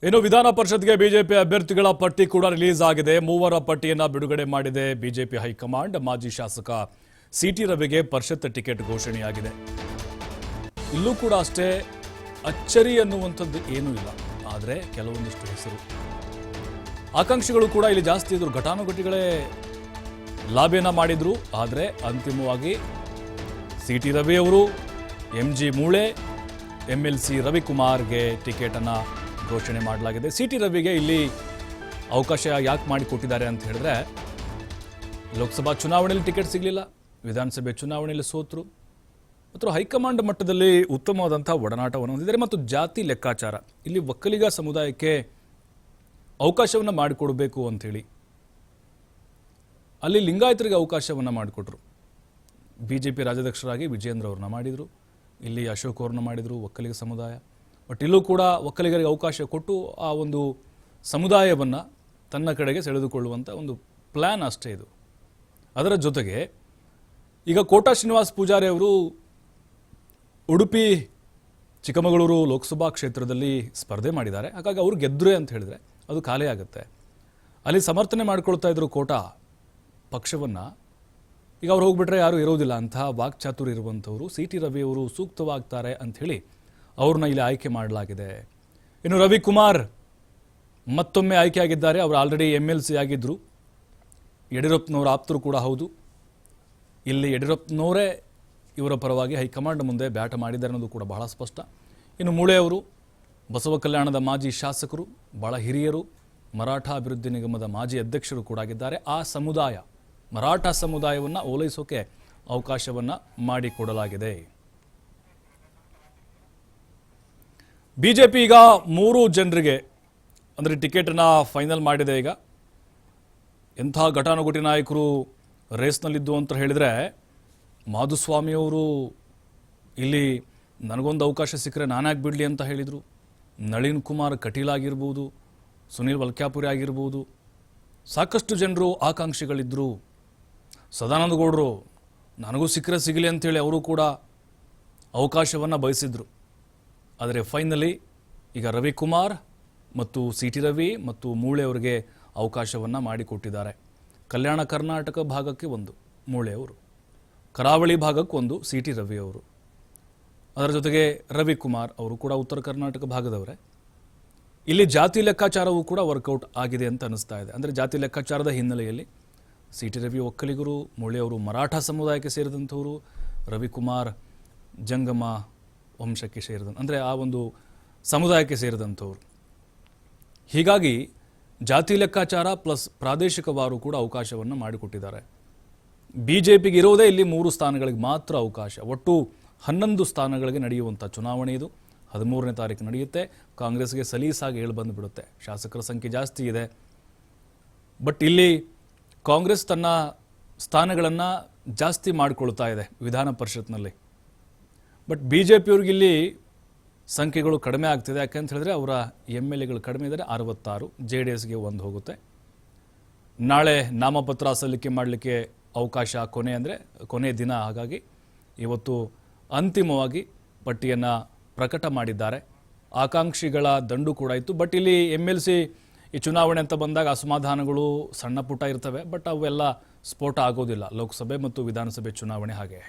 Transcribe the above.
ಇನ್ನು ವಿಧಾನ ಪರಿಷತ್ಗೆ ಬಿಜೆಪಿ ಅಭ್ಯರ್ಥಿಗಳ ಪಟ್ಟಿ ಕೂಡ ರಿಲೀಸ್ ಆಗಿದೆ. ಮೂವರ ಪಟ್ಟಿಯನ್ನು ಬಿಡುಗಡೆ ಮಾಡಿದೆ ಬಿಜೆಪಿ ಹೈಕಮಾಂಡ್. ಮಾಜಿ ಶಾಸಕ ಸಿಟಿ ರವಿಗೆ ಪರಿಷತ್ ಟಿಕೆಟ್ ಘೋಷಣೆಯಾಗಿದೆ. ಇಲ್ಲೂ ಕೂಡ ಅಷ್ಟೇ ಅಚ್ಚರಿ ಅನ್ನುವಂಥದ್ದು ಏನೂ ಇಲ್ಲ. ಆದರೆ ಕೆಲವೊಂದಿಷ್ಟು ಹೆಸರು ಆಕಾಂಕ್ಷಿಗಳು ಕೂಡ ಇಲ್ಲಿ ಜಾಸ್ತಿ ಇದ್ರು. ಘಟಾನುಘಟಿಗಳೇ ಲಾಭಿಯನ್ನ ಮಾಡಿದ್ರು. ಆದರೆ ಅಂತಿಮವಾಗಿ ಸಿಟಿ ರವಿ ಅವರು, MG ಮೂಳೆ, MLC ರವಿಕುಮಾರ್ಗೆ ಟಿಕೆಟನ್ನು ಘೋಷಣೆ ಮಾಡಲಾಗಿದೆ. ಸಿಟಿ ರವಿಗೆ ಇಲ್ಲಿ ಅವಕಾಶ ಯಾಕೆ ಮಾಡಿಕೊಟ್ಟಿದ್ದಾರೆ ಅಂತ ಹೇಳಿದ್ರೆ, ಲೋಕಸಭಾ ಚುನಾವಣೆಯಲ್ಲಿ ಟಿಕೆಟ್ ಸಿಗಲಿಲ್ಲ, ವಿಧಾನಸಭೆ ಚುನಾವಣೆಯಲ್ಲಿ ಸೋತರು, ಮತ್ತು ಹೈಕಮಾಂಡ್ ಮಟ್ಟದಲ್ಲಿ ಉತ್ತಮವಾದಂಥ ಒಡನಾಟವನ್ನು ಹೊಂದಿದ್ದಾರೆ. ಮತ್ತು ಜಾತಿ ಲೆಕ್ಕಾಚಾರ, ಇಲ್ಲಿ ಒಕ್ಕಲಿಗ ಸಮುದಾಯಕ್ಕೆ ಅವಕಾಶವನ್ನು ಮಾಡಿಕೊಡಬೇಕು ಅಂಥೇಳಿ ಅಲ್ಲಿ ಲಿಂಗಾಯತರಿಗೆ ಅವಕಾಶವನ್ನು ಮಾಡಿಕೊಟ್ರು. BJP ರಾಜ್ಯಾಧ್ಯಕ್ಷರಾಗಿ ವಿಜೇಂದ್ರ ಅವ್ರನ್ನ ಮಾಡಿದರು, ಇಲ್ಲಿ ಅಶೋಕ್ ಅವ್ರನ್ನ ಮಾಡಿದರು, ಒಕ್ಕಲಿಗ ಸಮುದಾಯ. ಬಟ್ ಇಲ್ಲೂ ಕೂಡ ಒಕ್ಕಲಿಗರಿಗೆ ಅವಕಾಶ ಕೊಟ್ಟು ಆ ಒಂದು ಸಮುದಾಯವನ್ನು ತನ್ನ ಕಡೆಗೆ ಸೆಳೆದುಕೊಳ್ಳುವಂಥ ಒಂದು ಪ್ಲ್ಯಾನ್ ಅಷ್ಟೇ ಇದು. ಅದರ ಜೊತೆಗೆ ಈಗ ಕೋಟಾ ಶ್ರೀನಿವಾಸ್ ಪೂಜಾರಿ ಅವರು ಉಡುಪಿ ಚಿಕ್ಕಮಗಳೂರು ಲೋಕಸಭಾ ಕ್ಷೇತ್ರದಲ್ಲಿ ಸ್ಪರ್ಧೆ ಮಾಡಿದ್ದಾರೆ. ಹಾಗಾಗಿ ಅವರು ಗೆದ್ದರೆ ಅಂತ ಹೇಳಿದ್ರೆ ಅದು ಖಾಲಿ ಆಗುತ್ತೆ. ಅಲ್ಲಿ ಸಮರ್ಥನೆ ಮಾಡಿಕೊಳ್ತಾ ಇದ್ರು ಕೋಟಾ ಪಕ್ಷವನ್ನು. ಈಗ ಅವ್ರು ಹೋಗ್ಬಿಟ್ರೆ ಯಾರೂ ಇರೋದಿಲ್ಲ. ಅಂತಹ ವಾಕ್ಚಾತುರ್ಯ ಇರುವಂಥವರು ಸಿಟಿ ರವಿ ಅವರು ಸೂಕ್ತವಾಗ್ತಾರೆ ಅಂಥೇಳಿ ಅವ್ರನ್ನ ಇಲ್ಲಿ ಆಯ್ಕೆ ಮಾಡಲಾಗಿದೆ. ಇನ್ನು ರವಿಕುಮಾರ್ ಮತ್ತೊಮ್ಮೆ ಆಯ್ಕೆಯಾಗಿದ್ದಾರೆ. ಅವರು ಆಲ್ರೆಡಿ MLC ಆಗಿದ್ದರು. ಯಡಿಯೂರಪ್ಪನವರ ಆಪ್ತರು ಕೂಡ ಹೌದು. ಇಲ್ಲಿ ಯಡಿಯೂರಪ್ಪನವರೇ ಇವರ ಪರವಾಗಿ ಹೈಕಮಾಂಡ್ ಮುಂದೆ ಬ್ಯಾಟ ಮಾಡಿದ್ದಾರೆ ಅನ್ನೋದು ಕೂಡ ಬಹಳ ಸ್ಪಷ್ಟ. ಇನ್ನು ಮೂಳೆಯವರು ಬಸವ ಕಲ್ಯಾಣದ ಮಾಜಿ ಶಾಸಕರು, ಬಹಳ ಹಿರಿಯರು, ಮರಾಠ ಅಭಿವೃದ್ಧಿ ನಿಗಮದ ಮಾಜಿ ಅಧ್ಯಕ್ಷರು ಕೂಡ ಆಗಿದ್ದಾರೆ. ಆ ಸಮುದಾಯ, ಮರಾಠ ಸಮುದಾಯವನ್ನು ಓಲೈಸೋಕೆ ಅವಕಾಶವನ್ನು ಮಾಡಿಕೊಡಲಾಗಿದೆ. BJP ಈಗ 3 ಜನರಿಗೆ ಅಂದರೆ ಟಿಕೆಟನ್ನು ಫೈನಲ್ ಮಾಡಿದೆ. ಈಗ ಎಂಥ ಘಟಾನುಘಟಿ ನಾಯಕರು ರೇಸ್ನಲ್ಲಿದ್ದು ಅಂತ ಹೇಳಿದರೆ, ಮಾಧುಸ್ವಾಮಿಯವರು ಇಲ್ಲಿ ನನಗೊಂದು ಅವಕಾಶ ಸಿಕ್ಕರೆ ನಾನಾಗಿ ಬಿಡಲಿ ಅಂತ ಹೇಳಿದರು. ನಳಿನ್ ಕುಮಾರ್ ಕಟೀಲ್ ಆಗಿರ್ಬೋದು, ಸುನೀಲ್ ವಲ್ಕ್ಯಾಪುರಿ ಆಗಿರ್ಬೋದು, ಸಾಕಷ್ಟು ಜನರು ಆಕಾಂಕ್ಷಿಗಳಿದ್ದರು. ಸದಾನಂದ ಗೌಡರು ನನಗೂ ಸಿಕ್ಕರೆ ಸಿಗಲಿ ಅಂಥೇಳಿ ಅವರು ಕೂಡ ಅವಕಾಶವನ್ನು ಬಯಸಿದ್ರು. ಆದರೆ ಫೈನಲಿ ಈಗ ರವಿಕುಮಾರ್ ಮತ್ತು ಸಿಟಿ ರವಿ ಮತ್ತು ಮೂಳೆ ಅವರಿಗೆ ಅವಕಾಶವನ್ನು ಮಾಡಿಕೊಟ್ಟಿದ್ದಾರೆ. ಕಲ್ಯಾಣ ಕರ್ನಾಟಕ ಭಾಗಕ್ಕೆ ಒಂದು ಮೂಳೆ ಅವರು, ಕರಾವಳಿ ಭಾಗಕ್ಕೆ ಒಂದು ಸಿಟಿ ರವಿ ಅವರು, ಅದರ ಜೊತೆಗೆ ರವಿಕುಮಾರ್ ಅವರು ಕೂಡ ಉತ್ತರ ಕರ್ನಾಟಕ ಭಾಗದವರೇ. ಇಲ್ಲಿ ಜಾತಿ ಲೆಕ್ಕಾಚಾರವೂ ಕೂಡ ವರ್ಕೌಟ್ ಆಗಿದೆ ಅಂತ ಅನಿಸ್ತಾ ಇದೆ. ಅಂದರೆ ಜಾತಿ ಲೆಕ್ಕಾಚಾರದ ಹಿನ್ನೆಲೆಯಲ್ಲಿ ಸಿಟಿ ರವಿ ಒಕ್ಕಲಿಗರು, ಮೂಳೆಯವರು ಮರಾಠ ಸಮುದಾಯಕ್ಕೆ ಸೇರಿದಂಥವರು, ರವಿಕುಮಾರ್ ಜಂಗಮ ವಂಶಕ್ಕೆ ಸೇರಿದಂಥ, ಅಂದರೆ ಆ ಒಂದು ಸಮುದಾಯಕ್ಕೆ ಸೇರಿದಂಥವ್ರು. ಹೀಗಾಗಿ ಜಾತಿ ಲೆಕ್ಕಾಚಾರ ಪ್ಲಸ್ ಪ್ರಾದೇಶಿಕವಾರು ಕೂಡ ಅವಕಾಶವನ್ನು ಮಾಡಿಕೊಟ್ಟಿದ್ದಾರೆ. BJPಗೆ ಇರೋದೇ ಇಲ್ಲಿ 3 ಸ್ಥಾನಗಳಿಗೆ ಮಾತ್ರ ಅವಕಾಶ. ಒಟ್ಟು 11 ಸ್ಥಾನಗಳಿಗೆ ನಡೆಯುವಂಥ ಚುನಾವಣೆ ಇದು. 13ನೇ ತಾರೀಕು ನಡೆಯುತ್ತೆ. ಕಾಂಗ್ರೆಸ್ಗೆ ಸಲೀಸಾಗಿ ಬಂದುಬಿಡುತ್ತೆ. ಶಾಸಕರ ಸಂಖ್ಯೆ ಜಾಸ್ತಿ ಇದೆ. ಬಟ್ ಇಲ್ಲಿ ಕಾಂಗ್ರೆಸ್ ತನ್ನ ಸ್ಥಾನಗಳನ್ನು ಜಾಸ್ತಿ ಮಾಡಿಕೊಳ್ತಾ ಇದೆ ವಿಧಾನ ಪರಿಷತ್ನಲ್ಲಿ. ಬಟ್ BJPಯವ್ರಿಗೆ ಇಲ್ಲಿ ಸಂಖ್ಯೆಗಳು ಕಡಿಮೆ ಆಗ್ತಿದೆ. ಯಾಕೆಂತ ಹೇಳಿದ್ರೆ ಅವರ MLAಗಳು ಕಡಿಮೆ ಇದ್ದಾರೆ, 66. JDSಗೆ 1 ಹೋಗುತ್ತೆ. ನಾಳೆ ನಾಮಪತ್ರ ಸಲ್ಲಿಕೆ ಮಾಡಲಿಕ್ಕೆ ಅವಕಾಶ ಕೊನೆ ದಿನ. ಹಾಗಾಗಿ ಇವತ್ತು ಅಂತಿಮವಾಗಿ ಪಟ್ಟಿಯನ್ನು ಪ್ರಕಟ ಮಾಡಿದ್ದಾರೆ. ಆಕಾಂಕ್ಷಿಗಳ ದಂಡು ಕೂಡ ಇತ್ತು. ಬಟ್ ಇಲ್ಲಿ MLC ಈ ಚುನಾವಣೆ ಅಂತ ಬಂದಾಗ ಅಸಮಾಧಾನಗಳು ಸಣ್ಣ ಪುಟ್ಟ ಇರ್ತವೆ. ಬಟ್ ಅವೆಲ್ಲ ಸ್ಫೋಟ ಆಗೋದಿಲ್ಲ ಲೋಕಸಭೆ ಮತ್ತು ವಿಧಾನಸಭೆ ಚುನಾವಣೆ ಹಾಗೆ.